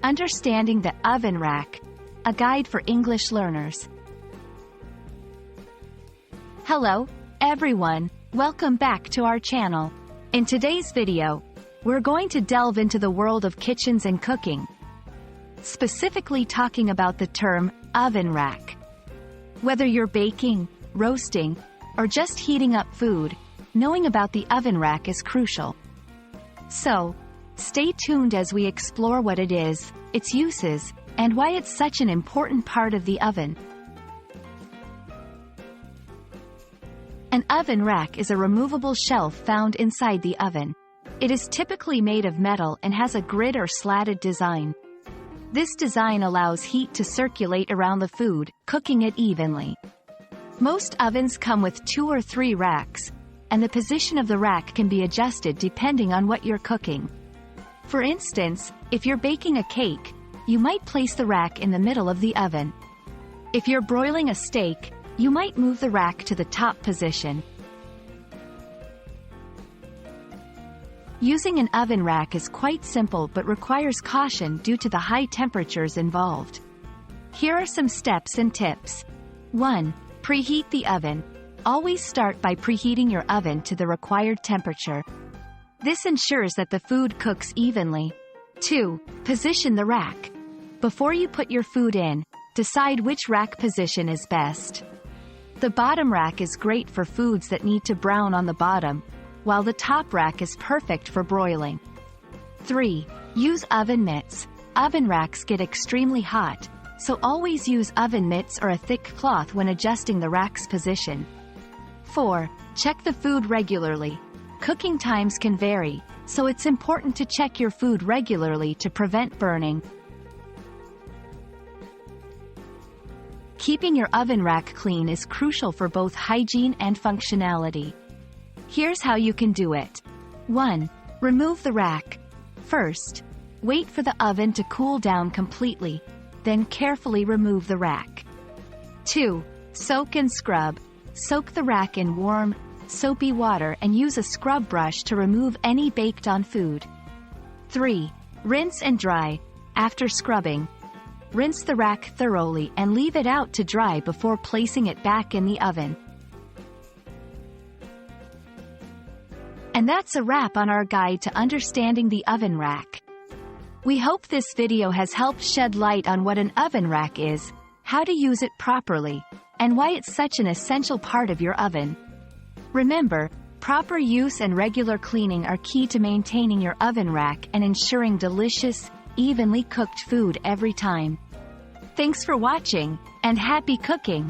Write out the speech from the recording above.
Understanding the Oven Rack, a guide for English learners. Hello, everyone. Welcome back to our channel. In today's video, we're going to delve into the world of kitchens and cooking, specifically talking about the term oven rack. Whether you're baking, roasting, or just heating up food, knowing about the oven rack is crucial. So, stay tuned as we explore what it is, its uses, and why it's such an important part of the oven. An oven rack is a removable shelf found inside the oven. It is typically made of metal and has a grid or slatted design. This design allows heat to circulate around the food, cooking it evenly. Most ovens come with 2 or 3 racks, and the position of the rack can be adjusted depending on what you're cooking. For instance, if you're baking a cake, you might place the rack in the middle of the oven. If you're broiling a steak, you might move the rack to the top position. Using an oven rack is quite simple but requires caution due to the high temperatures involved. Here are some steps and tips. 1. Preheat the oven. Always start by preheating your oven to the required temperature. This ensures that the food cooks evenly. 2. Position the rack. Before you put your food in, decide which rack position is best. The bottom rack is great for foods that need to brown on the bottom, while the top rack is perfect for broiling. 3. Use oven mitts. Oven racks get extremely hot, so always use oven mitts or a thick cloth when adjusting the rack's position. 4. Check the food regularly. Cooking times can vary, so it's important to check your food regularly to prevent burning. Keeping your oven rack clean is crucial for both hygiene and functionality. Here's how you can do it. 1. Remove the rack. First, wait for the oven to cool down completely, then carefully remove the rack. 2. Soak and scrub. Soak the rack in warm, soapy water and use a scrub brush to remove any baked-on food. 3. Rinse and dry. After scrubbing, rinse the rack thoroughly and leave it out to dry before placing it back in the oven. And that's a wrap on our guide to understanding the oven rack. We hope this video has helped shed light on what an oven rack is, how to use it properly, and why it's such an essential part of your oven. Remember, proper use and regular cleaning are key to maintaining your oven rack and ensuring delicious, evenly cooked food every time. Thanks for watching, and happy cooking!